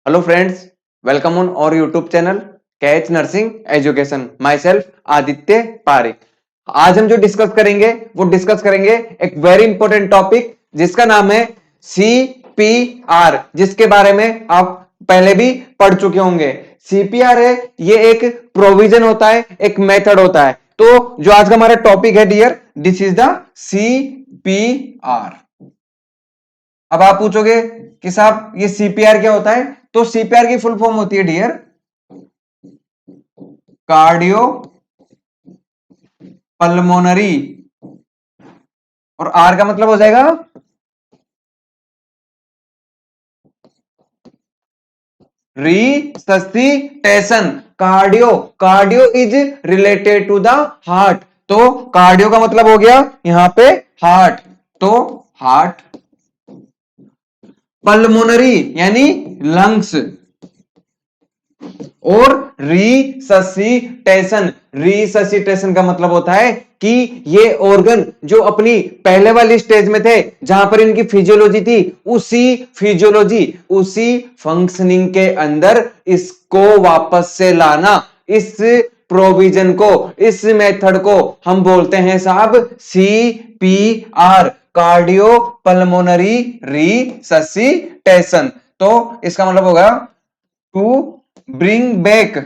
Hello friends, welcome on our YouTube channel catch nursing education. Myself Aditya Pareek. आज हम जो discuss करेंगे एक वेरी इंपॉर्टेंट टॉपिक जिसका नाम है CPR, जिसके बारे में आप पहले भी पढ़ चुके होंगे। CPR है, ये एक प्रोविजन होता है, एक मेथड होता है। तो जो आज का हमारा टॉपिक है dear, this is the CPR। अब आप पूछोगे कि साहब ये CPR क्या होता है? तो CPR की फुल फॉर्म होती है डियर कार्डियो पल्मोनरी, और आर का मतलब हो जाएगा resuscitation. Cardio is related to the heart, तो कार्डियो का मतलब हो गया यहां पे हार्ट, तो हार्ट। पल्मोनरी यानी लंग्स, और रिससिटेशन का मतलब होता है कि ये ऑर्गन जो अपनी पहले वाली स्टेज में थे, जहां पर इनकी फिजियोलॉजी थी, उसी फंक्शनिंग के अंदर इसको वापस से लाना, इस प्रोविजन को, इस मेथड को हम बोलते हैं साहब CPR, कार्डियो पल्मोनरी रिससिटेशन। तो इसका मतलब होगा to bring back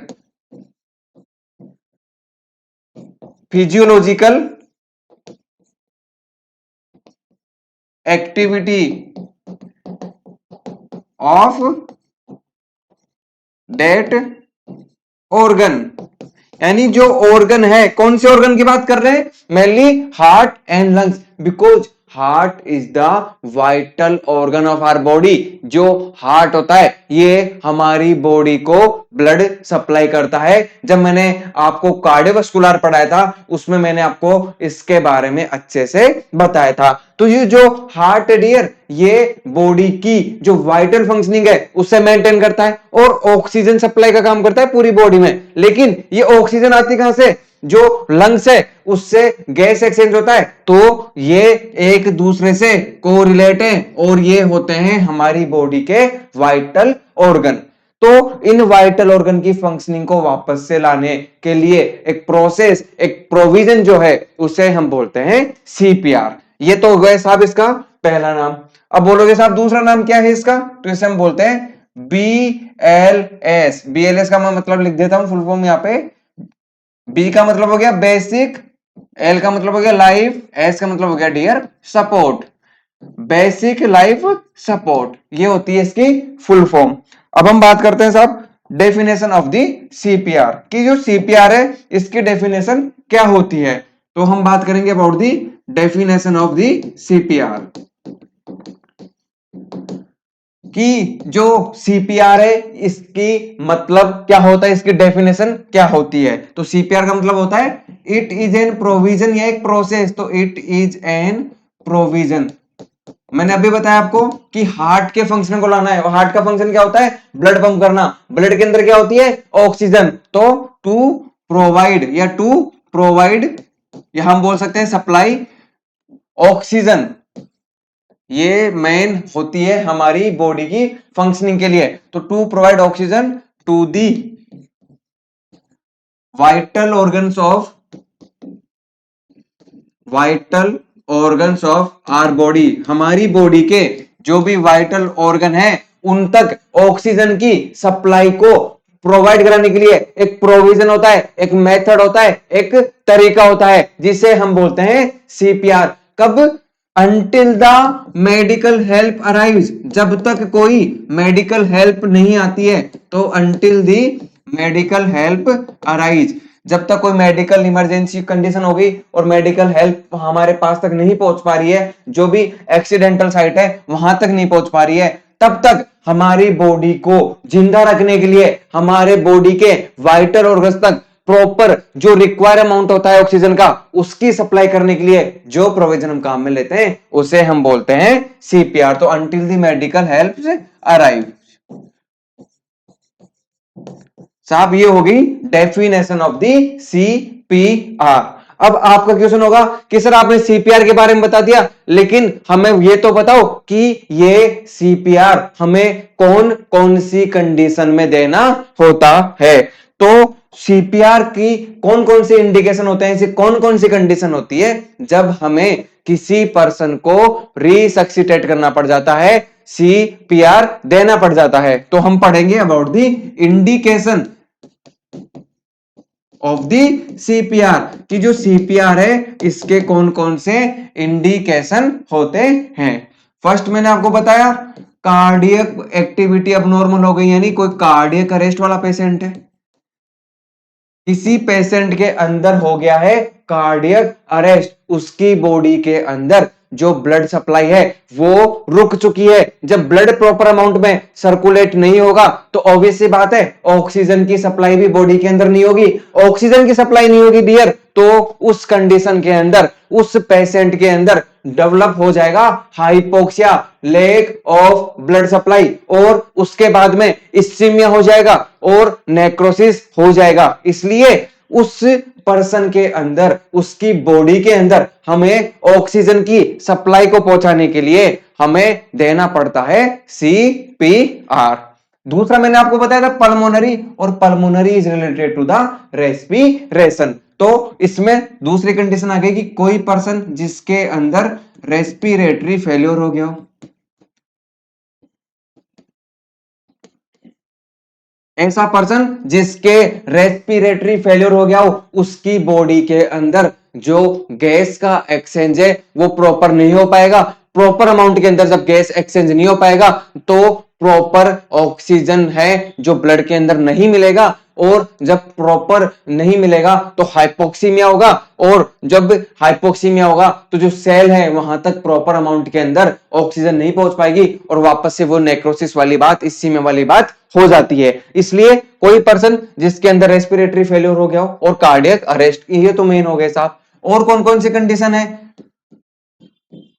physiological activity of that organ. यानी जो ऑर्गन है, कौन से ऑर्गन की बात कर रहे हैं? Mainly heart and lungs, because heart is the vital organ of our body. जो हार्ट होता है ये हमारी बॉडी को ब्लड सप्लाई करता है। जब मैंने आपको कार्डियोवास्कुलर पढ़ाया था, उसमें मैंने आपको इसके बारे में अच्छे से बताया था। तो ये जो हार्ट डियर, ये बॉडी की जो वाइटल फंक्शनिंग है उसे मेंटेन करता है और ऑक्सीजन सप्लाई का काम करता है पूरी बॉडी में। लेकिन ये ऑक्सीजन आती कहां से? जो लंग्स है उससे गैस एक्सचेंज होता है, तो ये एक दूसरे से कोरिलेट है और ये होते हैं हमारी बॉडी के वाइटल ऑर्गन। तो इन वाइटल ऑर्गन की फंक्शनिंग को वापस से लाने के लिए एक प्रोसेस, एक प्रोविजन जो है उसे हम बोलते हैं CPR। ये तो हो गया साहब इसका पहला नाम। अब बोलोगे साहब दूसरा नाम क्या है इसका? तो इसे हम बोलते हैं BLS। BLS का मैं मतलब लिख देता हूं फुल फॉर्म यहां पे। बी का मतलब हो गया बेसिक, एल का मतलब हो गया लाइफ, एस का मतलब हो गया dear support. Basic life support, ये होती है इसकी फुल फॉर्म। अब हम बात करते हैं साहब डेफिनेशन ऑफ द CPR की। जो CPR है इसकी डेफिनेशन क्या होती है? तो हम बात करेंगे about the definition of the CPR कि जो CPR है इसकी मतलब क्या होता है, इसकी डेफिनेशन क्या होती है। तो CPR का मतलब होता है इट इज एन प्रोविजन या एक प्रोसेस। तो इट इज एन प्रोविजन। मैंने अभी बताया आपको कि हार्ट के फंक्शन को लाना है, और हार्ट का फंक्शन क्या होता है? ब्लड पंप करना। ब्लड के अंदर क्या होती है? ऑक्सीजन। तो टू प्रोवाइड या हम बोल सकते हैं सप्लाई ऑक्सीजन, ये मेन होती है हमारी बॉडी की फंक्शनिंग के लिए। तो to provide oxygen to the vital organs of our body. हमारी बॉडी के जो भी वाइटल ऑर्गन है उन तक ऑक्सीजन की सप्लाई को प्रोवाइड कराने के लिए एक प्रोविजन होता है, एक मेथड होता है, एक तरीका होता है, जिसे हम बोलते हैं CPR। कब? Until the medical help arrives, जब तक कोई मेडिकल हेल्प नहीं आती है। तो until the medical help arise, जब तक कोई मेडिकल इमरजेंसी कंडीशन होगी और मेडिकल हेल्प हमारे पास तक नहीं पहुंच पा रही है, जो भी एक्सीडेंटल साइट है वहां तक नहीं पहुंच पा रही है, तब तक हमारी बॉडी को जिंदा रखने के लिए, हमारे बॉडी के वाइटल ऑर्गन्स तक प्रॉपर जो रिक्वायर अमाउंट होता है ऑक्सीजन का, उसकी सप्लाई करने के लिए जो प्रोविजन हम काम में लेते हैं उसे हम बोलते हैं CPR। तो until the medical help arrive. साहब ये होगी डेफिनेशन ऑफ द CPR। अब आपका क्वेश्चन होगा कि सर आपने सीपीआर के बारे में बता दिया, लेकिन हमें ये तो बताओ कि ये सीपीआर हमें कौन कौन सी कंडीशन में देना होता है। तो सीपीआर की कौन कौन से इंडिकेशन होते हैं, कौन कौन सी कंडीशन होती है जब हमें किसी पर्सन को रिसक्सिटेट करना पड़ जाता है, सीपीआर देना पड़ जाता है। तो हम पढ़ेंगे about the indication of the CPR कि जो सीपीआर है इसके कौन कौन से इंडिकेशन होते हैं। फर्स्ट मैंने आपको बताया कार्डियक एक्टिविटी अब नॉर्मल हो गई, यानी कोई कार्डियक अरेस्ट वाला पेशेंट है, किसी पेशेंट के अंदर हो गया है कार्डियक अरेस्ट, उसकी बॉडी के अंदर जो ब्लड सप्लाई है वो रुक चुकी है। जब ब्लड प्रॉपर अमाउंट में सर्कुलेट नहीं होगा तो ऑब्वियस सी बात है ऑक्सीजन की सप्लाई भी बॉडी के अंदर नहीं होगी। ऑक्सीजन की सप्लाई नहीं होगी डियर, तो उस कंडीशन के अंदर उस पेशेंट के अंदर डेवलप हो जाएगा hypoxia, lack of blood supply, और उसके बाद में इस्कीमिया हो जाएगा और नेक्रोसिस हो जाएगा। इसलिए उस पर्सन के अंदर, उसकी बॉडी के अंदर हमें ऑक्सीजन की सप्लाई को पहुंचाने के लिए हमें देना पड़ता है सीपीआर। दूसरा मैंने आपको बताया था पल्मोनरी, और pulmonary is related to the respiration. तो इसमें दूसरी कंडीशन आ गई कि कोई पर्सन जिसके अंदर रेस्पिरेटरी फेल्योर हो गया हो, ऐसा पर्सन जिसके रेस्पिरेटरी फेल्योर हो गया हो, उसकी बॉडी के अंदर जो गैस का एक्सचेंज है वो प्रॉपर नहीं हो पाएगा। प्रॉपर अमाउंट के अंदर जब गैस एक्सचेंज नहीं हो पाएगा तो प्रॉपर ऑक्सीजन है जो ब्लड के अंदर नहीं मिलेगा, और जब प्रॉपर नहीं मिलेगा तो हाइपोक्सीमिया होगा, और जब हाइपोक्सीमिया होगा तो जो सेल है वहां तक प्रॉपर अमाउंट के अंदर ऑक्सीजन नहीं पहुंच पाएगी, और वापस से वो नेक्रोसिस वाली बात, इस्कीमिया वाली बात हो जाती है। इसलिए कोई पर्सन जिसके अंदर रेस्पिरेटरी फेलियर हो गया हो और कार्डियक अरेस्ट, ये तो मेन हो गए साहब। और कौन कौन सी कंडीशन है?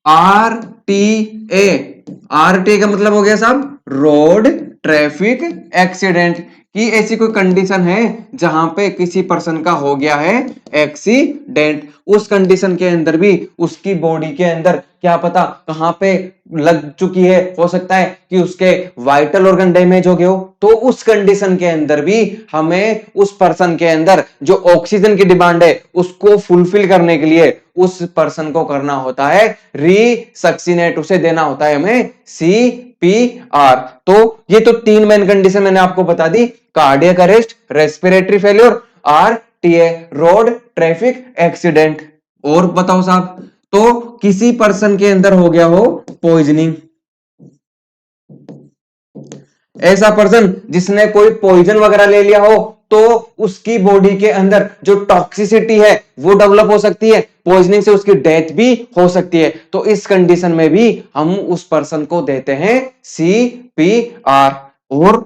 आरटीए, आरटीए का मतलब हो गया साहब रोड ट्रैफिक एक्सीडेंट, कि ऐसी कोई कंडीशन है जहां पे किसी पर्सन का हो गया है एक्सीडेंट, उस कंडीशन के अंदर भी उसकी बॉडी के अंदर क्या पता कहां पे लग चुकी है, हो सकता है कि उसके वाइटल ऑर्गन डैमेज हो गए हो, तो उस कंडीशन के अंदर भी हमें उस पर्सन के अंदर जो ऑक्सीजन की डिमांड है उसको फुलफिल करने के लिए उस पर्सन को करना होता है रीसक्सिनेट, उसे देना होता है हमें सीपीआर। तो ये तो तीन मेन कंडीशन मैंने आपको बता दी, cardiac arrest, respiratory failure, RTA road traffic accident. और बताओ साहब, तो किसी पर्सन के अंदर हो गया हो पॉइजनिंग, ऐसा पर्सन जिसने कोई पॉइजन वगैरह ले लिया हो तो उसकी बॉडी के अंदर जो टॉक्सिसिटी है वो डेवलप हो सकती है, पॉइजनिंग से उसकी डेथ भी हो सकती है। तो इस कंडीशन में भी हम उस पर्सन को देते हैं सीपीआर। और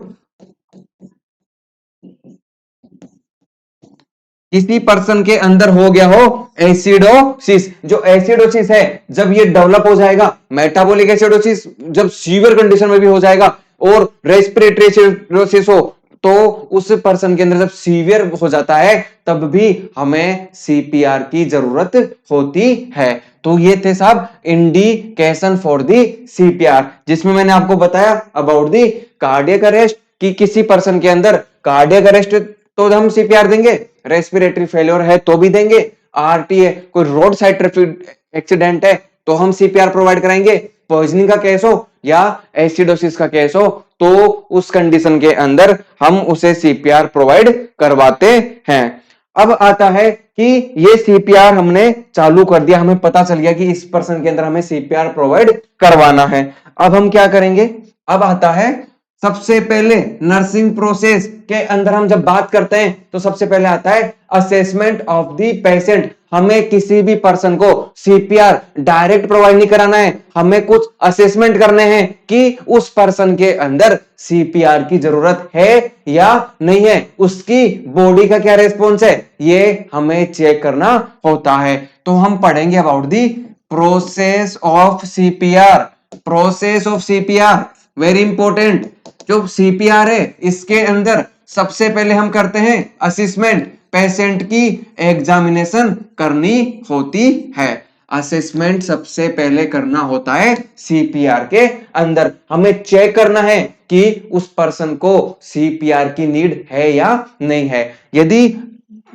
किसी पर्सन के अंदर हो गया हो एसिडोसिस, जो एसिडोसिस है जब ये डेवलप हो जाएगा, मेटाबॉलिक एसिडोसिस जब सीवियर कंडीशन में भी हो जाएगा, और रेस्पिरेटरी एसिडोसिस हो तो उस पर्सन के अंदर जब सीवियर हो जाता है तब भी हमें सीपीआर की जरूरत होती है। तो ये थे साहब इंडिकेशन फॉर दी सीपीआर, जिसमें मैंने आपको बताया अबाउट दी कार्डियक अरेस्ट कि किसी पर्सन के अंदर कार्डियक अरेस्ट तो हम सीपीआर देंगे, रेस्पिरेटरी फेलियर है तो भी देंगे, आरटीए कोई रोड साइड ट्रैफिक एक्सीडेंट है तो हम सीपीआर प्रोवाइड कराएंगे, पॉइजनिंग का केस हो या एसिडोसिस का केस हो तो उस कंडीशन के अंदर हम उसे सीपीआर प्रोवाइड करवाते हैं। अब आता है कि ये सीपीआर हमने चालू कर दिया, हमें पता चल गया कि इस पर्सन के अंदर हमें सीपीआर प्रोवाइड करवाना है। अब हम क्या करेंगे? अब आता है सबसे पहले नर्सिंग प्रोसेस के अंदर हम जब बात करते हैं तो सबसे पहले आता है असेसमेंट ऑफ द पेशेंट। हमें किसी भी पर्सन को सीपीआर डायरेक्ट प्रोवाइड नहीं कराना है, हमें कुछ असेसमेंट करने हैं कि उस पर्सन के अंदर सीपीआर की जरूरत है या नहीं है, उसकी बॉडी का क्या रेस्पॉन्स है ये हमें चेक करना होता है। तो हम पढ़ेंगे about the process of CPR. Process of CPR very important. जो सीपीआर है इसके अंदर सबसे पहले हम करते हैं असेसमेंट पेशेंट की एग्जामिनेशन करनी होती है। असेसमेंट सबसे पहले करना होता है सीपीआर के अंदर। हमें चेक करना है कि उस पर्सन को सीपीआर की नीड है या नहीं है। यदि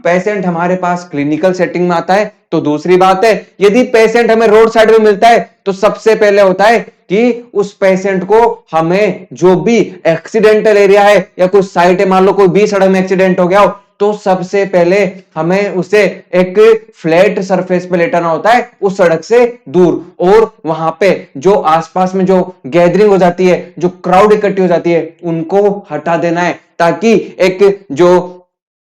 पेशेंट हमारे पास क्लिनिकल सेटिंग में आता है तो दूसरी बात है। यदि पेशेंट हमें रोड साइड में मिलता है तो सबसे पहले होता है कि उस पेशेंट को हमें जो भी एक्सीडेंटल एरिया है या कोई साइट है, मान लो कोई भी सड़क में एक्सीडेंट हो गया हो, तो सबसे पहले हमें उसे एक फ्लैट सरफेस पे लेटाना होता है उस सड़क से दूर, और वहां पे जो आसपास में जो गैदरिंग हो जाती है, जो क्राउड इकट्ठी हो जाती है, उनको हटा देना है ताकि एक जो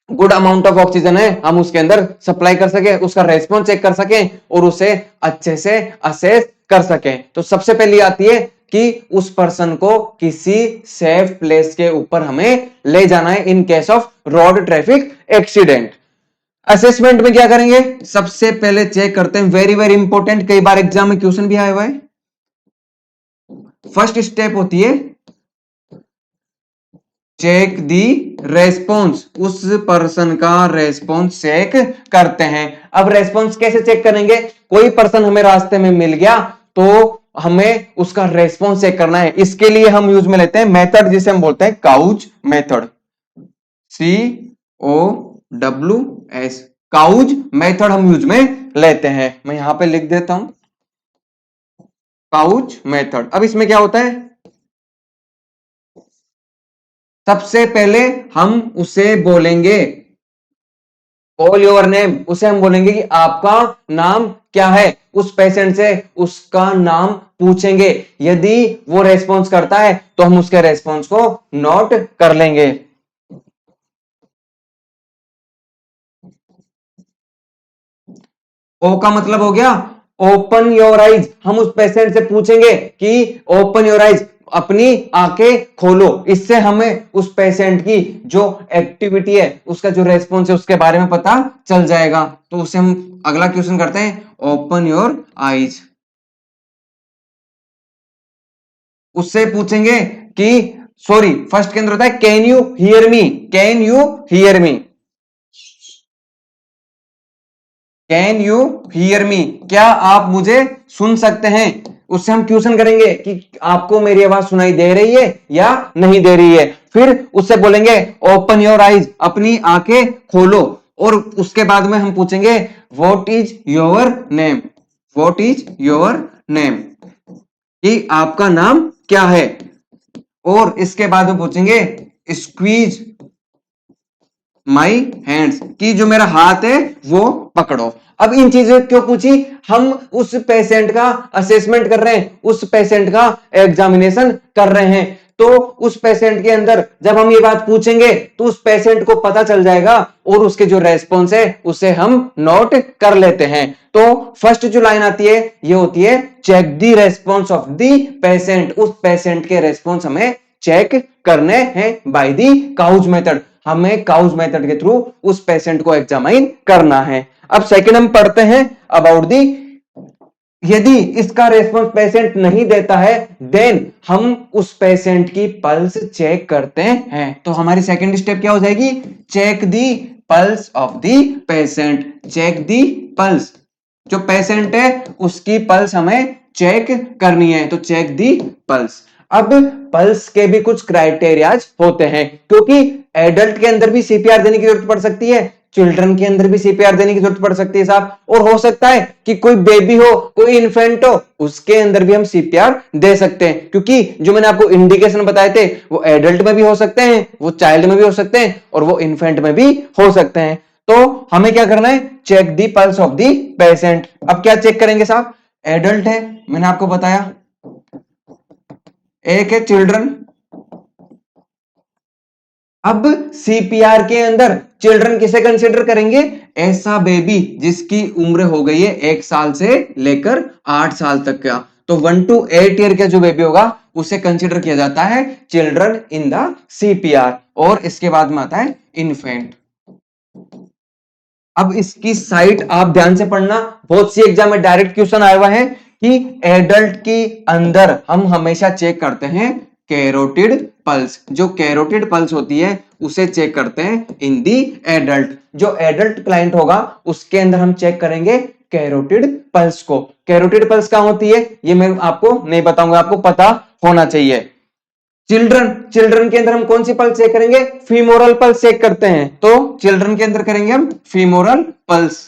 गुड अमाउंट ऑफ ऑक्सीजन है हम उसके अंदर सप्लाई कर सके, उसका रेस्पॉन्स चेक कर सके और उसे अच्छे से असेस कर सके। तो सबसे पहले आती है कि उस पर्सन को किसी सेफ प्लेस के ऊपर हमें ले जाना है in case of road traffic accident. Assessment में क्या करेंगे, सबसे पहले चेक करते हैं, वेरी वेरी इंपॉर्टेंट, कई बार एग्जाम में क्वेश्चन भी आया हुआ है। फर्स्ट स्टेप होती है चेक दी रेस्पॉन्स, उस पर्सन का रेस्पॉन्स चेक करते हैं। अब रेस्पॉन्स कैसे चेक करेंगे, कोई पर्सन हमें रास्ते में मिल गया तो हमें उसका रेस्पॉन्स चेक करना है। इसके लिए हम यूज में लेते हैं मेथड जिसे हम बोलते हैं couch method, COWS, couch method हम यूज में लेते हैं। मैं यहां पे लिख देता हूं काउच मेथड। अब इसमें क्या होता है, सबसे पहले हम उसे बोलेंगे कॉल योर नेम, उसे हम बोलेंगे कि आपका नाम क्या है। उस पेशेंट से उसका नाम पूछेंगे, यदि वो रेस्पॉन्स करता है तो हम उसके रेस्पॉन्स को नोट कर लेंगे। ओ का मतलब हो गया ओपन योर आइज, हम उस पेशेंट से पूछेंगे कि ओपन योर आइज, अपनी आंखें खोलो। इससे हमें उस पेशेंट की जो एक्टिविटी है, उसका जो रेस्पॉन्स है, उसके बारे में पता चल जाएगा। तो उसे हम अगला क्वेश्चन करते हैं ओपन योर आइज। उससे पूछेंगे कि सॉरी, फर्स्ट के अंदर होता है can you hear me, can you hear me, can you hear me, क्या आप मुझे सुन सकते हैं। उससे हम क्वेश्चन करेंगे कि आपको मेरी आवाज सुनाई दे रही है या नहीं दे रही है। फिर उससे बोलेंगे ओपन योर आइज, अपनी आंखें खोलो, और उसके बाद में हम पूछेंगे what is your name, what is your name, कि आपका नाम क्या है। और इसके बाद में पूछेंगे स्क्वीज माई हैंड्स, कि जो मेरा हाथ है वो पकड़ो। अब इन चीजों क्यों पूछी, हम उस पेशेंट का असेसमेंट कर रहे हैं, उस पेशेंट का एग्जामिनेशन कर रहे हैं। तो उस पेशेंट के अंदर जब हम ये बात पूछेंगे तो उस पेशेंट को पता चल जाएगा और उसके जो रेस्पॉन्स है उसे हम नोट कर लेते हैं। तो फर्स्ट जो लाइन आती है ये होती है check the response of the patient, उस पेशेंट के रेस्पॉन्स हमें चेक करने हैं बाय द काउच मेथड। हमें काउच मेथड के थ्रू उस पेशेंट को एग्जामाइन करना है। अब सेकंड हम पढ़ते हैं अबाउट दी, यदि इसका रेस्पॉन्स पेशेंट नहीं देता है देन हम उस पेशेंट की पल्स चेक करते हैं। तो हमारी सेकंड स्टेप क्या हो जाएगी, check the pulse of the patient, check the pulse, जो पेशेंट है उसकी पल्स हमें चेक करनी है, तो चेक दी पल्स। अब पल्स के भी कुछ क्राइटेरियाज होते हैं, क्योंकि एडल्ट के अंदर भी सीपीआर देने की जरूरत पड़ सकती है, चिल्ड्रन के अंदर भी सीपीआर देने की जरूरत पड़ सकती है साहब, और हो सकता है कि कोई बेबी हो, कोई इन्फेंट हो, उसके अंदर भी हम सीपीआर दे सकते हैं। क्योंकि जो मैंने आपको इंडिकेशन बताए थे वो एडल्ट में भी हो सकते हैं, वो चाइल्ड में भी हो सकते हैं, और वो इन्फेंट में भी हो सकते हैं। तो हमें क्या करना है, check the pulse of the patient. अब क्या चेक करेंगे साहब, एडल्ट है मैंने आपको बताया, एक है चिल्ड्रन। अब सीपीआर के अंदर चिल्ड्रन किसे कंसीडर करेंगे, ऐसा बेबी जिसकी उम्र हो गई है 1 साल से लेकर 8 साल तक का। तो 1 to 8 ईयर का जो बेबी होगा उसे कंसीडर किया जाता है चिल्ड्रन इन द सीपीआर। और इसके बाद में आता है इन्फेंट। अब इसकी साइट आप ध्यान से पढ़ना, बहुत सी एग्जाम में डायरेक्ट क्वेश्चन आया हुआ है कि एडल्ट की अंदर हम हमेशा चेक करते हैं कैरोटिड पल्स। जो कैरोटिड पल्स होती है उसे चेक करते हैं इन दी एडल्ट। जो एडल्ट क्लाइंट होगा उसके अंदर हम चेक करेंगे कैरोटिड पल्स को। कैरोटिड पल्स कहां होती है ये मैं आपको नहीं बताऊंगा, आपको पता होना चाहिए। चिल्ड्रन, चिल्ड्रन के अंदर हम कौन सी पल्स चेक करेंगे? फीमोरल पल्स चेक करते हैं। तो चिल्ड्रन के अंदर करेंगे हम फीमोरल पल्स।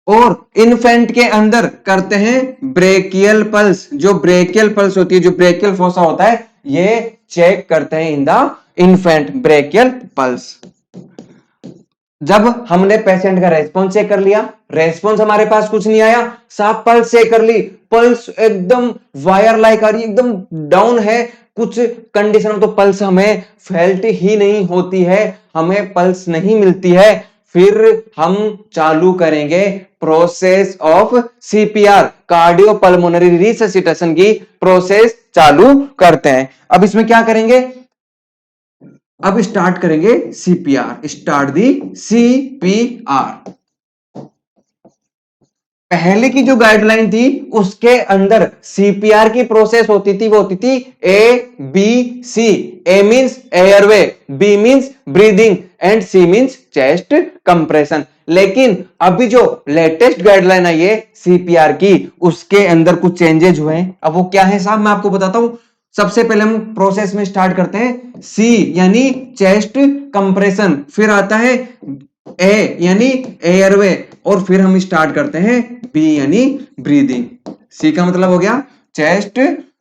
और इन्फेंट के अंदर करते हैं ब्रेकियल पल्स। जो ब्रेकियल पल्स होती है, जो ब्रेकियल फोसा होता है, ये चेक करते हैं in the infant, brachial pulse. जब हमने पेशेंट का रेस्पॉन्स चेक कर लिया, रेस्पॉन्स हमारे पास कुछ नहीं आया, साफ पल्स चेक कर ली, पल्स एकदम वायर लाइक आ रही है, एकदम डाउन है, कुछ कंडीशन तो पल्स हमें फेल्ट ही नहीं होती है, हमें पल्स नहीं मिलती है, फिर हम चालू करेंगे process of CPR, cardio pulmonary resuscitation की प्रोसेस चालू करते हैं। अब इसमें क्या करेंगे? अब स्टार्ट करेंगे सीपीआर, स्टार्ट दी सीपीआर। पहले की जो गाइडलाइन थी उसके अंदर सीपीआर की प्रोसेस होती थी, वो होती थी A B C. A means airway, B means breathing and C means chest compression. लेकिन अभी जो लेटेस्ट गाइडलाइन आई है सीपीआर की, उसके अंदर कुछ चेंजेस हुए हैं। अब वो क्या है साहब, मैं आपको बताता हूं। सबसे पहले हम प्रोसेस में स्टार्ट करते हैं सी यानी चेस्ट कंप्रेशन, फिर आता है ए यानी एयरवे, और फिर हम स्टार्ट करते हैं बी यानी ब्रीदिंग। सी का मतलब हो गया चेस्ट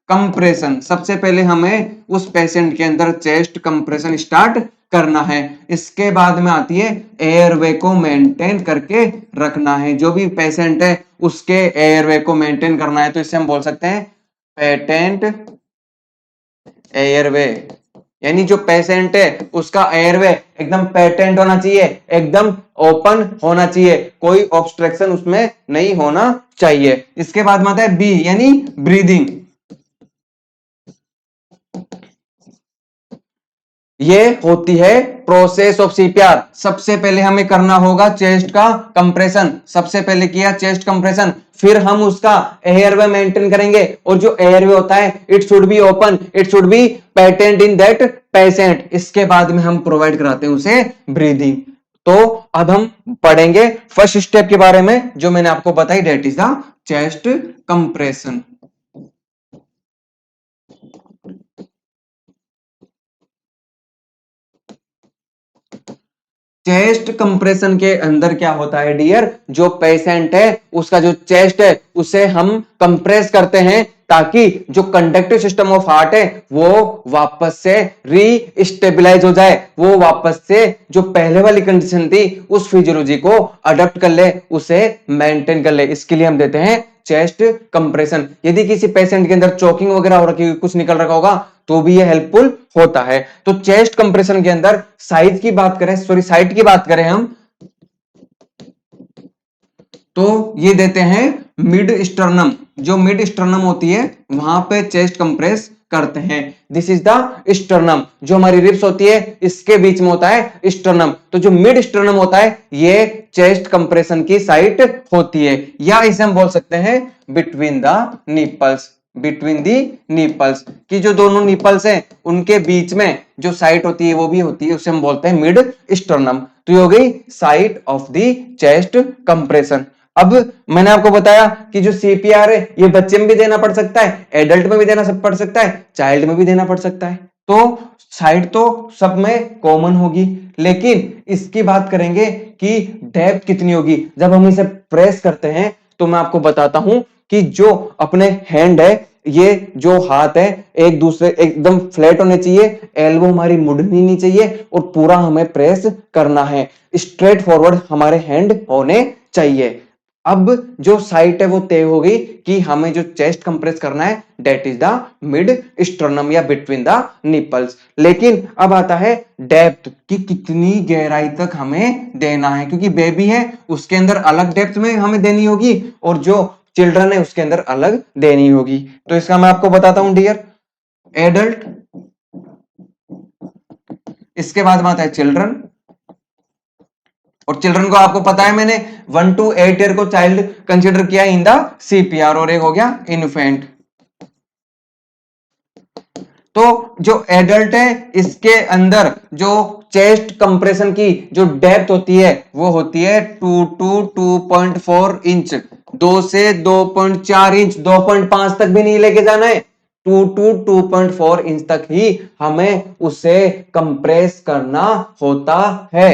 कंप्रेशन। सबसे पहले हमें उस पेशेंट के अंदर चेस्ट कंप्रेशन स्टार्ट करना है। इसके बाद में आती है एयरवे को मेंटेन करके रखना है। जो भी पेशेंट है उसके एयरवे को मेंटेन करना है, तो इसे हम बोल सकते हैं पेटेंट एयरवे। यानी जो पेशेंट है उसका एयरवे एकदम पेटेंट होना चाहिए, एकदम ओपन होना चाहिए, कोई ऑब्स्ट्रक्शन उसमें नहीं होना चाहिए। इसके बाद में आता है बी यानी ब्रीदिंग। ये होती है प्रोसेस ऑफ सीपीआर। सबसे पहले हमें करना होगा चेस्ट का कंप्रेशन। सबसे पहले किया चेस्ट कंप्रेशन, फिर हम उसका एयरवे मेंटेन करेंगे, और जो एयरवे होता है it should be open, it should be patent in that patient. इसके बाद में हम प्रोवाइड कराते हैं उसे ब्रीदिंग। तो अब हम पढ़ेंगे फर्स्ट स्टेप के बारे में, जो मैंने आपको बताई, that is the chest compression. Chest compression के अंदर क्या होता है डियर, जो पेशेंट है उसका जो चेस्ट है उसे हम कंप्रेस करते हैं, ताकि जो कंडक्टिव सिस्टम ऑफ हार्ट है वो वापस से री स्टेबलाइज हो जाए, वो वापस से जो पहले वाली कंडीशन थी उस फिजियोलॉजी को अडॉप्ट कर ले, उसे मेंटेन कर ले। इसके लिए हम देते हैं चेस्ट कंप्रेशन। यदि किसी पेशेंट के अंदर चोकिंग वगैरह हो रखी, कुछ निकल रखा होगा, तो भी ये हेल्पफुल होता है। तो चेस्ट कंप्रेशन के अंदर साइज की बात करें, सॉरी साइट की बात करें हम, तो ये देते हैं मिड स्टर्नम। जो मिड स्टर्नम होती है वहां पे चेस्ट कंप्रेस करते हैं। This is the sternum. जो हमारी रिब्स होती है इसके बीच में होता है स्टर्नम। तो जो मिड स्टर्नम होता है ये चेस्ट कंप्रेशन की साइट होती है, या इसे हम बोल सकते हैं between the nipples. Between the nipples की जो दोनों निपल्स हैं उनके बीच में जो साइट होती है वो भी होती है, उसे हम बोलते हैं मिड स्टर्नम। तो ये हो गई site of the chest compression. अब मैंने आपको बताया कि जो सीपीआर है ये बच्चे में भी देना पड़ सकता है, एडल्ट में भी देना पड़ सकता है, चाइल्ड में भी देना पड़ सकता है। तो साइट तो सब में कॉमन होगी, लेकिन इसकी बात करेंगे कि डेप्थ कितनी होगी। जब हम इसे प्रेस करते हैं तो मैं आपको बताता हूं कि जो अपने हैंड है, ये जो हाथ है एक दूसरे एकदम फ्लैट होने चाहिए, एल्बो हमारी मुड़नी नहीं चाहिए, और पूरा हमें प्रेस करना है, स्ट्रेट फॉरवर्ड हमारे हैंड होने चाहिए। अब जो साइट है वो तय होगी कि हमें जो चेस्ट कंप्रेस करना है that is the mid sternum या बिटवीन द निपल्स। लेकिन अब आता है डेप्थ कि कितनी गहराई तक हमें देना है, क्योंकि बेबी है उसके अंदर अलग डेप्थ में हमें देनी होगी, और जो चिल्ड्रन है उसके अंदर अलग देनी होगी। तो इसका मैं आपको बताता हूं डियर। एडल्ट, इसके बाद में आता है चिल्ड्रन, और चिल्ड्रन को आपको पता है मैंने 1 to 8 ईयर को चाइल्ड कंसीडर किया इन द सीपीआर, और एक हो गया इन्फेंट। तो जो एडल्ट है इसके अंदर जो चेस्ट कंप्रेशन की जो डेप्थ होती है वो होती है 2 to 2.4 इंच, 2 से 2.4 इंच, 2.5 तक भी नहीं लेके जाना है, 2 to 2.4 इंच तक ही हमें उसे कंप्रेस करना होता है।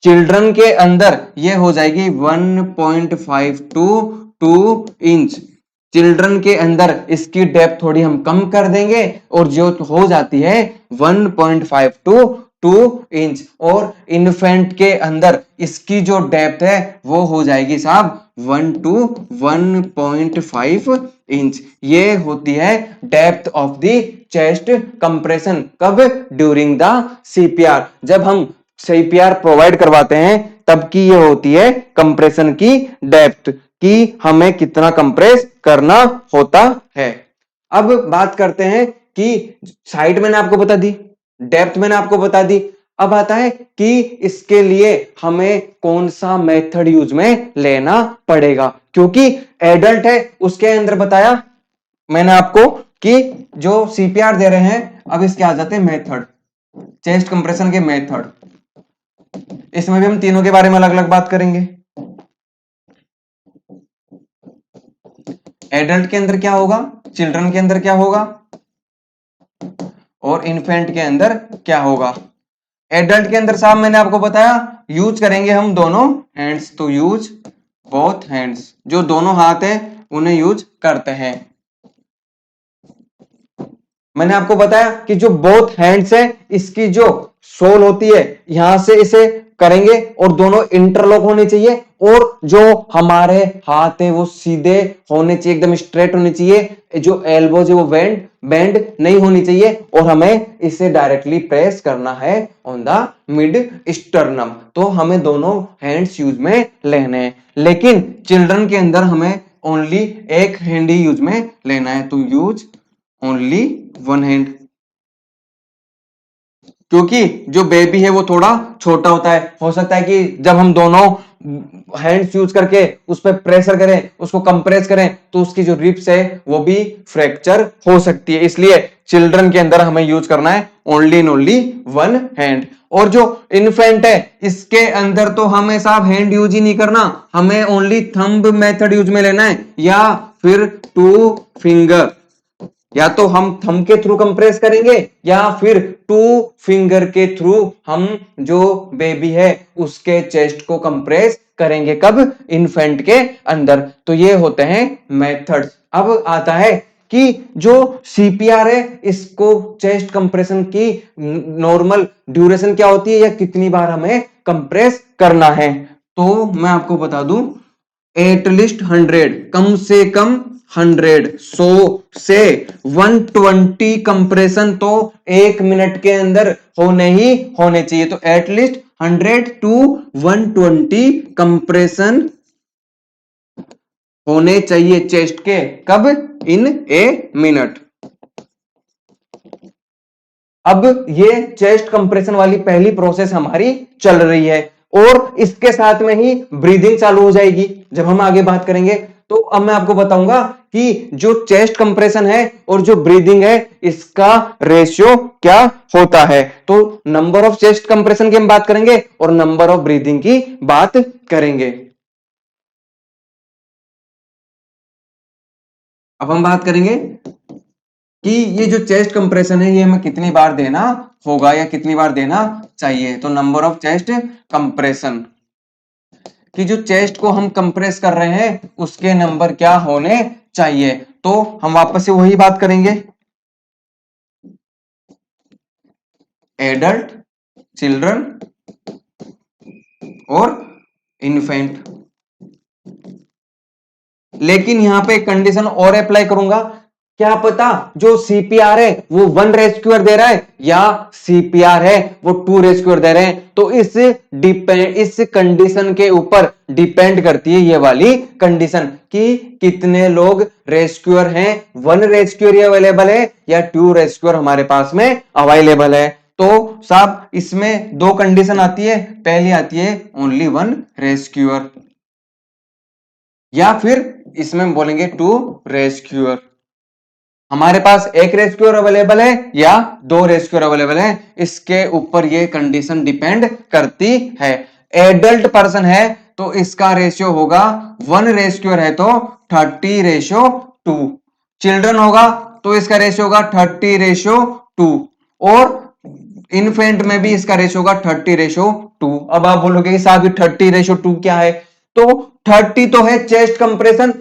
चिल्ड्रन के अंदर ये हो जाएगी 1.5 to 2 इंच। चिल्ड्रन के अंदर इसकी डेप्थ थोड़ी हम कम कर देंगे और जो हो जाती है 1.5 टू 2 इंच। और इन्फेंट के अंदर इसकी जो डेप्थ है वो हो जाएगी साहब 1 to 1.5 इंच। ये होती है depth of the chest compression. कब? During the CPR. जब हम सीपीआर प्रोवाइड करवाते हैं तब की ये होती है कंप्रेशन की डेप्थ, कि हमें कितना कंप्रेस करना होता है। अब बात करते हैं कि साइट मैंने आपको बता दी, डेप्थ मैंने आपको बता दी। अब आता है कि इसके लिए हमें कौन सा मेथड यूज में लेना पड़ेगा, क्योंकि एडल्ट है उसके अंदर बताया मैंने आपको कि जो सीपीआर दे रहे हैं, अब इसके आ जाते हैं मेथड, चेस्ट कंप्रेशन के मेथड। इसमें भी हम तीनों के बारे में अलग अलग बात करेंगे। एडल्ट के अंदर क्या होगा, चिल्ड्रन के अंदर क्या होगा और इन्फेंट के अंदर क्या होगा। एडल्ट के अंदर साहब मैंने आपको बताया यूज करेंगे हम दोनों हैंड्स, तो यूज बोथ हैंड्स, जो दोनों हाथ है उन्हें यूज करते हैं। मैंने आपको बताया कि जो बोथ हैंड्स है इसकी जो सोल होती है यहां से इसे करेंगे और दोनों इंटरलॉक होने चाहिए, और जो हमारे हाथ है वो सीधे होने चाहिए, एकदम स्ट्रेट होने चाहिए, जो एल्बोज है वो बेंड बेंड नहीं होनी चाहिए, और हमें इसे डायरेक्टली प्रेस करना है ऑन द मिड स्टर्नम। तो हमें दोनों हैंड्स यूज में लेने हैं, लेकिन चिल्ड्रन के अंदर हमें ओनली एक हैंड ही यूज में लेना है, तो यूज ओनली वन हैंड। क्योंकि जो बेबी है वो थोड़ा छोटा होता है, हो सकता है कि जब हम दोनों हैंड्स यूज करके उस पर प्रेशर करें, उसको कंप्रेस करें, तो उसकी जो रिब्स है वो भी फ्रैक्चर हो सकती है। इसलिए चिल्ड्रन के अंदर हमें यूज करना है only and only one hand. और जो इन्फेंट है इसके अंदर तो हमें साहब हैंड यूज ही नहीं करना, हमें ओनली थंब मेथड यूज में लेना है, या फिर टू फिंगर, या तो हम थंब के थ्रू कंप्रेस करेंगे या फिर टू फिंगर के थ्रू हम जो बेबी है उसके चेस्ट को कंप्रेस करेंगे। कब? इन्फेंट के अंदर। तो ये होते हैं मेथड्स। अब आता है कि जो सीपीआर है इसको चेस्ट कंप्रेशन की नॉर्मल ड्यूरेशन क्या होती है या कितनी बार हमें कंप्रेस करना है, तो मैं आपको बता दूं एटलीस्ट 100, कम से कम 100, 100 से 120 कंप्रेशन तो 1 मिनट के अंदर होने ही होने चाहिए। तो एटलीस्ट 100 to 120 कंप्रेशन होने चाहिए चेस्ट के। कब? इन ए मिनट। अब ये चेस्ट कंप्रेशन वाली पहली प्रोसेस हमारी चल रही है, और इसके साथ में ही ब्रीदिंग चालू हो जाएगी जब हम आगे बात करेंगे। तो अब मैं आपको बताऊंगा कि जो चेस्ट कंप्रेशन है और जो ब्रीदिंग है इसका रेशियो क्या होता है। तो नंबर ऑफ चेस्ट कंप्रेशन की हम बात करेंगे और नंबर ऑफ ब्रीदिंग की बात करेंगे। अब हम बात करेंगे कि ये जो चेस्ट कंप्रेशन है ये हमें कितनी बार देना होगा या कितनी बार देना चाहिए। तो नंबर ऑफ चेस्ट कंप्रेशन, कि जो चेस्ट को हम कंप्रेस कर रहे हैं उसके नंबर क्या होने चाहिए। तो हम वापस से वही बात करेंगे, एडल्ट, चिल्ड्रन और इन्फेंट। लेकिन यहां पे एक कंडीशन और अप्लाई करूंगा, क्या पता जो सीपीआर है वो 1 रेस्क्यूअर दे रहा है या सीपीआर है वो 2 रेस्क्यूअर दे रहे हैं, तो इस कंडीशन के ऊपर डिपेंड करती है ये वाली कंडीशन कि कितने लोग रेस्क्यूअर हैं, 1 रेस्क्यूअर ही अवेलेबल है या 2 रेस्क्यूअर हमारे पास में अवेलेबल है। तो साहब इसमें दो कंडीशन आती है, पहली आती है ओनली 1 रेस्क्यूअर, या फिर इसमें हम बोलेंगे 2 रेस्क्यूअर। हमारे पास एक रेस्क्यूअर अवेलेबल है या दो रेस्क्यूअर अवेलेबल है, इसके ऊपर ये कंडीशन डिपेंड करती है। एडल्ट पर्सन है तो इसका रेशियो होगा 1 रेस्क्यूअर है तो 30:2। चिल्ड्रन होगा तो इसका रेशियो होगा 30:2। और इन्फेंट में भी इसका रेशियो होगा 30:2। अब आप बोलोगे कि साहब 30:2 क्या है? तो 30 तो है चेस्ट कंप्रेशन,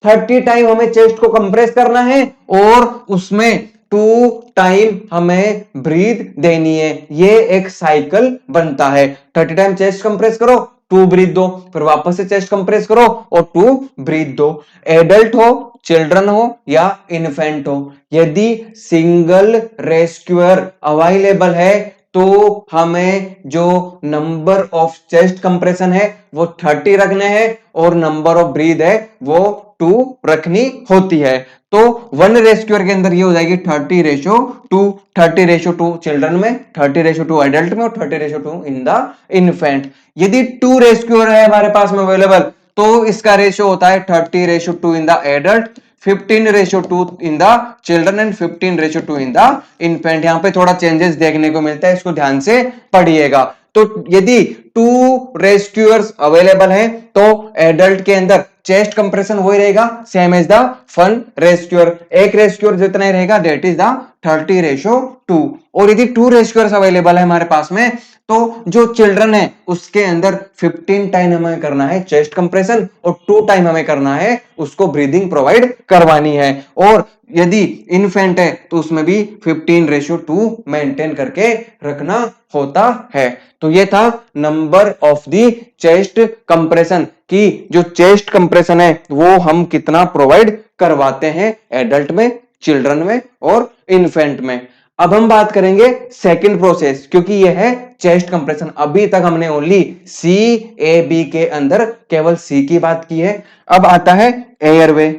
30 टाइम हमें चेस्ट को कंप्रेस करना है और उसमें 2 टाइम हमें ब्रीथ देनी है। ये एक साइकिल बनता है। 30 टाइम चेस्ट कंप्रेस करो, 2 ब्रीथ दो, फिर वापस से चेस्ट कंप्रेस करो और 2 ब्रीथ दो। एडल्ट हो, चिल्ड्रन हो या इन्फेंट हो, यदि सिंगल रेस्क्यूअर अवेलेबल है तो हमें जो नंबर ऑफ चेस्ट कंप्रेशन है वो 30 रखने हैं और नंबर ऑफ ब्रीथ है वो 2 रखनी होती है। तो 1 रेस्क्यूअर के अंदर ये हो जाएगी 30:2, 30:2 चिल्ड्रन में, 30:2 एडल्ट में और 30:2 इन द इन्फेंट। यदि 2 रेस्क्यूअर है हमारे पास में अवेलेबल तो इसका रेशियो होता है 30:2 in the adult, 15:2 in the children and 15:2 in the infant. यहां पे थोड़ा चेंजेस देखने को मिलता है, इसको ध्यान से पढ़िएगा। तो यदि 2 रेस्क्यूअर्स अवेलेबल हैं तो एडल्ट के अंदर चेस्ट कंप्रेशन वही रहेगा सेम एज द 1 रेस्क्यूअर, एक रेस्क्यूअर जितना ही रहेगा दैट इज द 30:2। और यदि 2 रेस्क्यूअर्स अवेलेबल है हमारे पास में तो जो चिल्ड्रन है उसके अंदर 15 टाइम हमें करना है चेस्ट कंप्रेशन और 2 टाइम हमें करना है उसको ब्रीदिंग प्रोवाइड करवानी है। और यदि इन्फेंट है तो उसमें भी 15:2 मेंटेन करके रखना होता है। तो ये था number of the chest compression की जो चेस्ट कंप्रेशन है वो हम कितना प्रोवाइड करवाते हैं एडल्ट में, चिल्ड्रन में और इन्फेंट में। अब हम बात करेंगे सेकंड प्रोसेस, क्योंकि यह है चेस्ट कंप्रेशन। अभी तक हमने ओनली सी ए बी के अंदर केवल सी की बात की है। अब आता है एयरवे।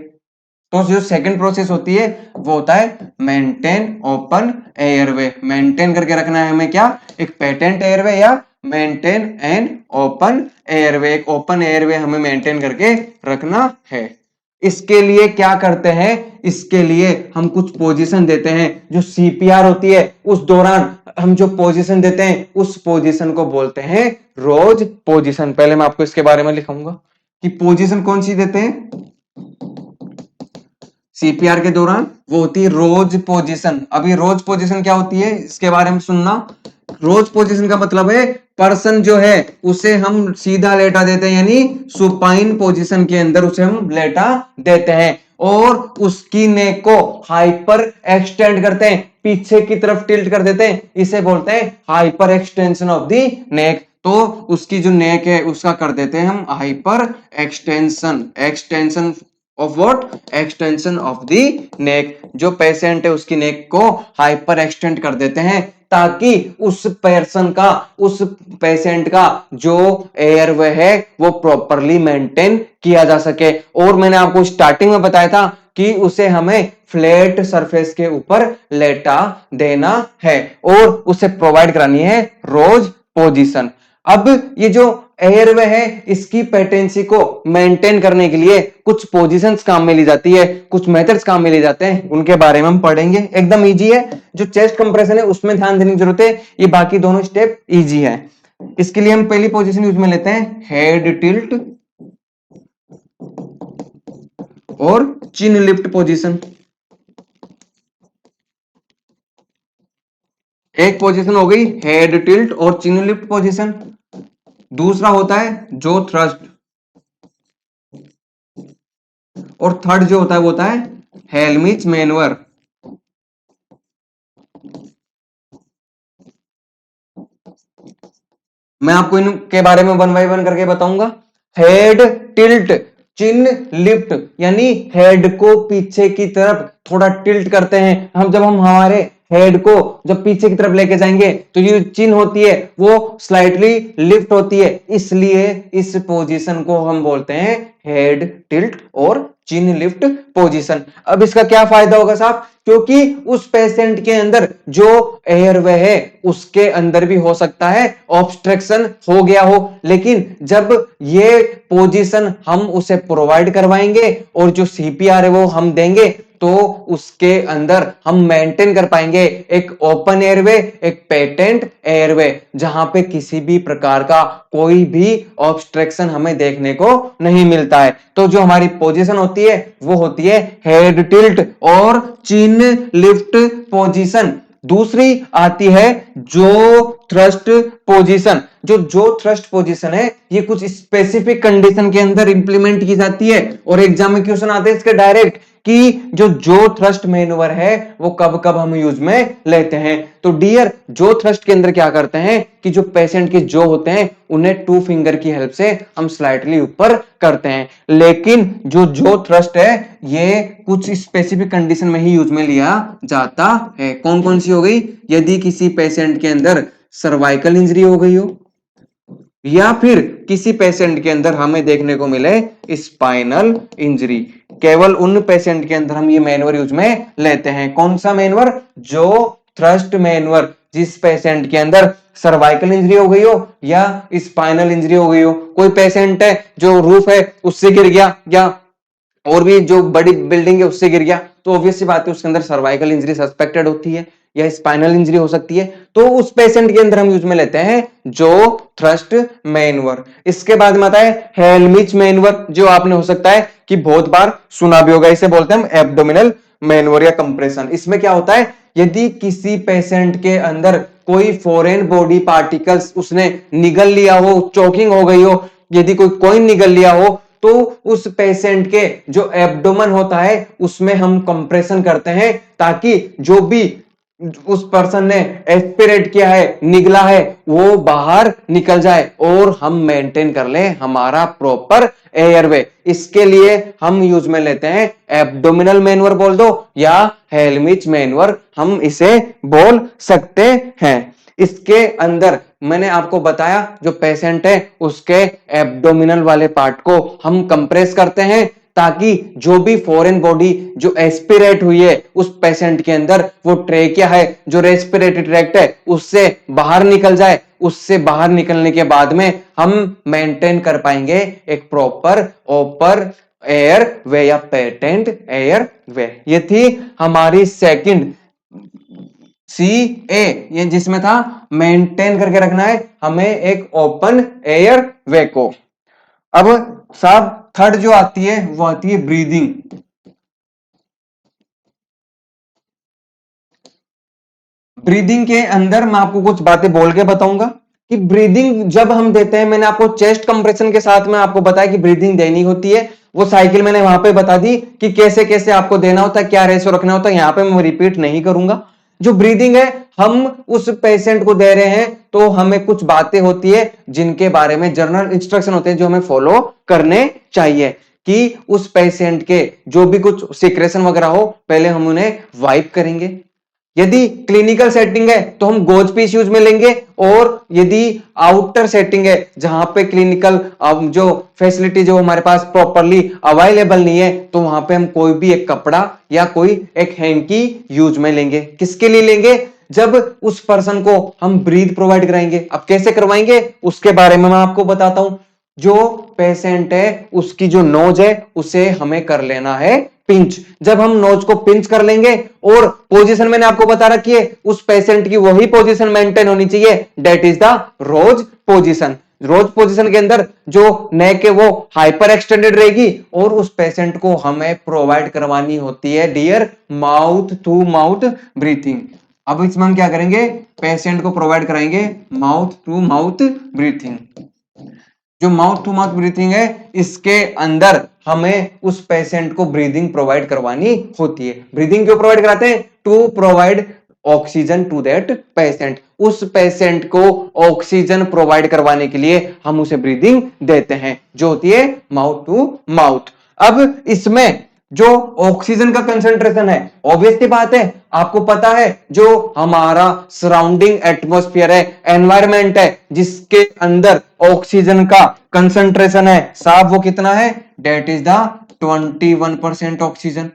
तो जो सेकंड प्रोसेस होती है वो होता है मेंटेन ओपन एयरवे। मेंटेन करके रखना है हमें क्या, एक पेटेंट एयरवे या मेंटेन एंड ओपन एयरवे। एक ओपन एयरवे हमें मेंटेन करके रखना है। इसके लिए क्या करते हैं, इसके लिए हम कुछ पोजीशन देते हैं। जो सीपीआर होती है उस दौरान हम जो पोजीशन देते हैं उस पोजीशन को बोलते हैं रोज पोजीशन। पहले मैं आपको इसके बारे में लिखूंगा कि पोजीशन कौन सी देते हैं सीपीआर के दौरान, वो होती है रोज पोजीशन। अभी रोज पोजीशन क्या होती है इसके बारे में सुनना। रोज पोजीशन का मतलब है पर्सन जो है उसे हम सीधा लेटा देते हैं, यानी सुपाइन पोजीशन के अंदर उसे हम लेटा देते हैं और उसकी नेक को हाइपर एक्सटेंड करते हैं, पीछे की तरफ टिल्ट कर देते हैं। इसे बोलते हैं हाइपर एक्सटेंशन ऑफ दी नेक। तो उसकी जो नेक है उसका कर देते हैं हम hyperextension. Extension of what, extension of the neck. जो पेशेंट है उसकी नेक को हाइपर एक्सटेंड कर देते हैं ताकि उस पर्सन का, उस पेशेंट का जो एयरवे है वो प्रॉपरली मेंटेन किया जा सके। और मैंने आपको स्टार्टिंग में बताया था कि उसे हमें फ्लैट सरफेस के ऊपर लेटा देना है और उसे प्रोवाइड करानी है रोज पोजीशन। अब ये जो एयरवे है इसकी पेटेंसी को मेंटेन करने के लिए कुछ पोजीशंस काम में ली जाती है, कुछ मेथड्स काम में लिए जाते हैं, उनके बारे में हम पढ़ेंगे। एकदम इजी है। जो चेस्ट कंप्रेशन है उसमें ध्यान देने की जरूरत है, ये बाकी दोनों स्टेप इजी है। इसके लिए हम पहली पोजीशन यूज में लेते हैं हेड टिल्ट और चिन लिफ्ट पोजीशन। एक पोजीशन हो गई हेड टिल्ट और चिन लिफ्ट पोजीशन। दूसरा होता है जो थ्रस्ट और थर्ड जो होता है वो होता है हेलमिच मैनवर। मैं आपको इनके बारे में 1 बाय 1 करके बताऊंगा। हेड टिल्ट, चिन लिफ्ट, यानी हेड को पीछे की तरफ थोड़ा टिल्ट करते हैं हम। जब हम हमारे हेड को जब पीछे की तरफ लेके जाएंगे तो ये चिन होती है वो स्लाइटली लिफ्ट होती है, इसलिए इस पोजीशन को हम बोलते हैं हेड टिल्ट और चिन लिफ्ट पोजीशन। अब इसका क्या फायदा होगा साहब, क्योंकि उस पेशेंट के अंदर जो एयरवे है उसके अंदर भी हो सकता है ऑब्स्ट्रक्शन हो गया हो, लेकिन जब ये पोजीशन हम उसे प्रोवाइड करवाएंगे और जो सीपीआर है वो हम देंगे तो उसके अंदर हम मेंटेन कर पाएंगे एक ओपन एयरवे, एक पेटेंट एयरवे, जहां पे किसी भी प्रकार का कोई भी ऑब्स्ट्रक्शन हमें देखने को नहीं मिलता है। तो जो हमारी पोजीशन होती है वो होती है हेड टिल्ट और चिन लिफ्ट पोजीशन। दूसरी आती है जो थ्रस्ट पोजीशन। जो थ्रस्ट पोजीशन है ये कुछ स्पेसिफिक कंडीशन के अंदर इंप्लीमेंट की जाती है और एग्जाम में क्वेश्चन आते हैं इसके डायरेक्ट कि जो थ्रस्ट मैनूवर है वो कब कब हम यूज में लेते हैं। तो डियर जो थ्रस्ट के अंदर क्या करते हैं कि जो पेशेंट के जो होते हैं उन्हें 2 फिंगर की हेल्प से हम स्लाइटली ऊपर करते हैं। लेकिन जो थ्रस्ट है ये कुछ स्पेसिफिक कंडीशन में ही यूज में लिया जाता है। कौन कौन सी हो गई? यदि किसी पेशेंट के अंदर सर्वाइकल इंजरी हो गई हो, या फिर किसी पेशेंट के अंदर हमें देखने को मिले स्पाइनल इंजरी, केवल उन पेशेंट के अंदर हम ये मैनवर यूज में लेते हैं। कौन सा मैनवर? जो थ्रस्ट मैनवर। जिस पेशेंट के अंदर सर्वाइकल इंजरी हो गई हो या स्पाइनल इंजरी हो गई हो, कोई पेशेंट है जो रूफ है उससे गिर गया या और भी जो बड़ी बिल्डिंग है उससे गिर गया, तो ऑब्वियस सी बात है उसके अंदर सर्वाइकल इंजरी सस्पेक्टेड होती है या स्पाइनल इंजरी हो सकती है। तो उस पेशेंट के अंदर हम यूज में लेते हैं जो थ्रस्ट मैनवर। इसके बाद में आता है हेलमिच मैनवर, जो आपने हो सकता है कि बहुत बार सुना भी होगा। इसे बोलते हैं हम एब्डोमिनल मैनवर या कंप्रेशन। इसमें क्या होता है, यदि किसी पेशेंट के अंदर कोई फॉरेन बॉडी पार्टिकल्स उसने निगल लिया हो, चोकिंग हो गई हो, यदि कोई कॉइन निगल लिया हो, तो उस पेशेंट के जो एब्डोमेन होता है उसमें हम कंप्रेशन करते हैं ताकि जो भी उस पर्सन ने एस्पिरेट किया है, निगला है, वो बाहर निकल जाए और हम मेंटेन कर लें हमारा प्रॉपर एयरवे। इसके लिए हम यूज में लेते हैं एब्डोमिनल मैनवर बोल दो या हेलमिच मैनवर, हम इसे बोल सकते हैं। इसके अंदर मैंने आपको बताया जो पेशेंट है उसके एब्डोमिनल वाले पार्ट को हम कंप्रेस करते हैं ताकि जो भी फॉरेन बॉडी जो एस्पिरेट हुई है उस पेशेंट के अंदर, वो ट्रेकिया है जो रेस्पिरेटरी ट्रैक्ट है, उससे बाहर निकल जाए। उससे बाहर निकलने के बाद में हम मेंटेन कर पाएंगे एक प्रॉपर ओपन एयर वे या पेटेंट एयर वे। ये थी हमारी सेकंड सी ए, ये जिसमें था मेंटेन करके रखना है हमें एक ओपन एयर वे को। अब साहब थर्ड जो आती है वो आती है ब्रीदिंग। ब्रीदिंग के अंदर मैं आपको कुछ बातें बोल के बताऊंगा कि ब्रीदिंग जब हम देते हैं, मैंने आपको चेस्ट कंप्रेशन के साथ में आपको बताया कि ब्रीदिंग देनी होती है। वो साइकिल मैंने वहां पे बता दी कि कैसे कैसे आपको देना होता है, क्या रेशो रखना होता है, यहां पे मैं रिपीट नहीं करूंगा। जो ब्रीदिंग है हम उस पेशेंट को दे रहे हैं तो हमें कुछ बातें होती है जिनके बारे में जनरल इंस्ट्रक्शन होते हैं जो हमें फॉलो करने चाहिए कि उस पेशेंट के जो भी कुछ सिक्रेशन वगैरह हो पहले हम उन्हें वाइप करेंगे। यदि क्लिनिकल सेटिंग है तो हम गोज पीस यूज में लेंगे, और यदि आउटर सेटिंग है जहां पे क्लिनिकल जो फैसिलिटी जो हमारे पास प्रॉपरली अवेलेबल नहीं है तो वहां पे हम कोई भी एक कपड़ा या कोई एक हैंकी यूज में लेंगे। किसके लिए लेंगे? जब उस पर्सन को हम ब्रीथ प्रोवाइड कराएंगे। अब कैसे करवाएंगे उसके बारे में मैं आपको बताता हूं। जो पेशेंट है उसकी जो नोज है उसे हमें कर लेना है पिंच। जब हम नोज को पिंच कर लेंगे, और पोजीशन मैंने आपको बता रखी है उस पेशेंट की वही पोजीशन मेंटेन होनी चाहिए, that is the rose position. Rose position के अंदर जो नेक है वो हाइपर एक्सटेंडेड रहेगी और उस पेशेंट को हमें प्रोवाइड करवानी होती है dear mouth to mouth breathing. अब इसमें हम क्या करेंगे, पेशेंट को प्रोवाइड कराएंगे माउथ टू माउथ ब्रीथिंग। जो माउथ टू माउथ ब्रीथिंग है इसके अंदर हमें उस पेशेंट को ब्रीदिंग प्रोवाइड करवानी होती है। ब्रीदिंग क्यों प्रोवाइड कराते हैं? To provide oxygen to that patient. उस पेशेंट को ऑक्सीजन प्रोवाइड करवाने के लिए हम उसे ब्रीदिंग देते हैं जो होती है माउथ टू माउथ। अब इसमें जो ऑक्सीजन का कंसंट्रेशन है, ऑब्वियस सी बात है आपको पता है जो हमारा सराउंडिंग एटमॉस्फेयर है, एनवायरमेंट है, जिसके अंदर ऑक्सीजन का कंसंट्रेशन है साहब, वो कितना है? That is the 21% oxygen.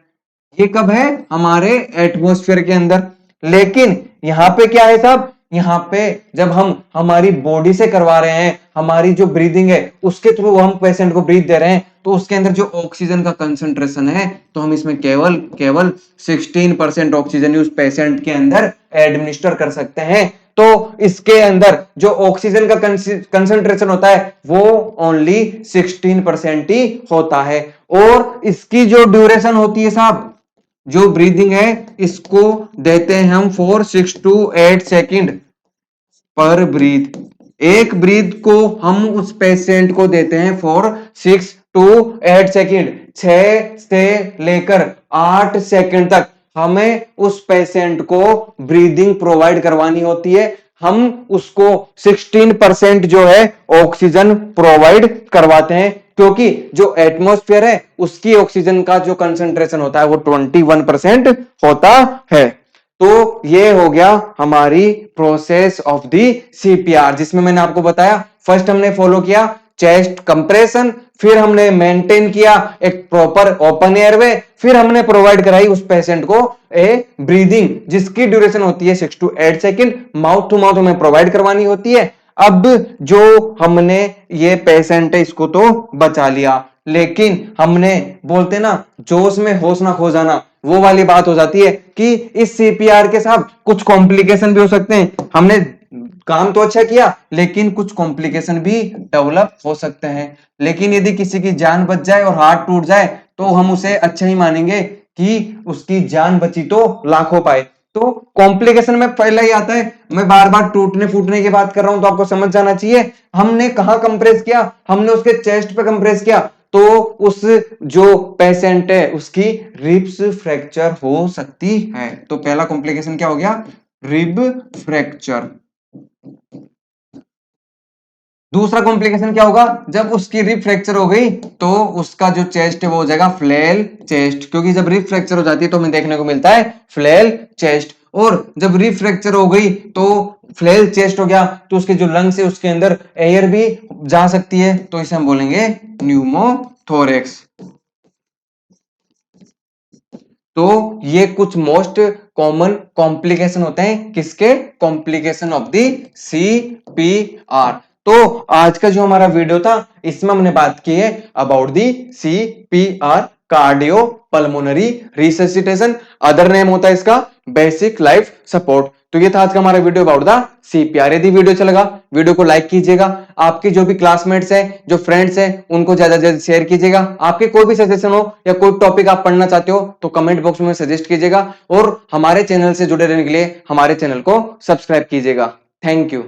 ये कब है? हमारे एटमॉस्फेयर के अंदर। लेकिन यहां पे क्या है साहब यहाँ पे जब हम हमारी बॉडी से करवा रहे हैं, हमारी जो ब्रीदिंग है उसके थ्रू हम पेशेंट को ब्रीथ दे रहे हैं, तो उसके अंदर जो ऑक्सीजन का कंसंट्रेशन है तो हम इसमें केवल केवल 16% ऑक्सीजन उस पेशेंट के अंदर एडमिनिस्टर कर सकते हैं। तो इसके अंदर जो ऑक्सीजन का कंसंट्रेशन होता है वो ओनली 16% ही होता है। और इसकी जो ड्यूरेशन होती है साहब, जो ब्रीदिंग है इसको देते हैं हम फॉर 6 to 8 सेकेंड पर ब्रीथ। एक ब्रीथ को हम उस पेशेंट को देते हैं फॉर 6 to 8 सेकेंड, 6 से लेकर 8 सेकेंड तक हमें उस पेशेंट को ब्रीदिंग प्रोवाइड करवानी होती है। हम उसको 16% जो है ऑक्सीजन प्रोवाइड करवाते हैं, क्योंकि जो एटमॉस्फेयर है उसकी ऑक्सीजन का जो कंसंट्रेशन होता है वो 21% होता है। तो ये हो गया हमारी प्रोसेस ऑफ दी सीपीआर, जिसमें मैंने आपको बताया फर्स्ट हमने फॉलो किया चेस्ट कंप्रेशन, फिर हमने मेंटेन किया एक प्रॉपर ओपन एयरवे, फिर हमने प्रोवाइड कराई उस पेशेंट को ए ब्रीदिंग जिसकी ड्यूरेशन होती है 6 to 8 second, mouth to mouth हमें प्रोवाइड करवानी होती है। अब जो हमने ये पेशेंट है इसको तो बचा लिया, लेकिन हमने बोलते ना जोश में होश ना खो जाना, वो वाली बात हो जाती है कि इस सीपीआर के साथ कुछ कॉम्प्लिकेशन भी हो सकते हैं। हमने काम तो अच्छा किया लेकिन कुछ कॉम्प्लिकेशन भी डेवलप हो सकते हैं। लेकिन यदि किसी की जान बच जाए और हाथ टूट जाए तो हम उसे अच्छा ही मानेंगे कि उसकी जान बची तो लाखों पाए। तो कॉम्प्लिकेशन में पहला ही आता है, मैं बार बार टूटने फूटने की बात कर रहा हूं तो आपको समझ जाना चाहिए हमने कहां कंप्रेस किया, हमने उसके चेस्ट पे कंप्रेस किया, तो उस जो पेशेंट है उसकी रिब्स फ्रैक्चर हो सकती है। तो पहला कॉम्प्लिकेशन क्या हो गया, रिब फ्रैक्चर। दूसरा कॉम्प्लिकेशन क्या होगा, जब उसकी रिब फ्रैक्चर हो गई तो उसका जो चेस्ट है वो हो जाएगा फ्लेल चेस्ट, क्योंकि जब रिब फ्रैक्चर हो जाती है तो हमें देखने को मिलता है फ्लेल चेस्ट। और जब रिब फ्रैक्चर हो गई तो फ्लेल चेस्ट हो गया तो उसके जो लंग्स है उसके अंदर एयर भी जा सकती है, तो इसे हम बोलेंगे न्यूमोथोरेक्स। तो ये कुछ मोस्ट कॉमन कॉम्प्लिकेशन होते हैं किसके, कॉम्प्लिकेशन ऑफ द सीपीआर। तो आज का जो हमारा वीडियो था इसमें हमने बात की है about the CPR, cardio pulmonary resuscitation, other name होता है इसका बेसिक लाइफ सपोर्ट। तो ये था आज का हमारा वीडियो अबाउट द सीपीआर। यदि वीडियो अच्छा लगा वीडियो को लाइक कीजिएगा, आपके जो भी क्लासमेट्स हैं जो फ्रेंड्स हैं उनको ज्यादा से ज्यादा शेयर कीजिएगा। आपके कोई भी सजेशन हो या कोई टॉपिक आप पढ़ना चाहते हो तो कमेंट बॉक्स में सजेस्ट कीजिएगा, और हमारे चैनल से जुड़े रहने के लिए हमारे चैनल को सब्सक्राइब कीजिएगा। Thank you.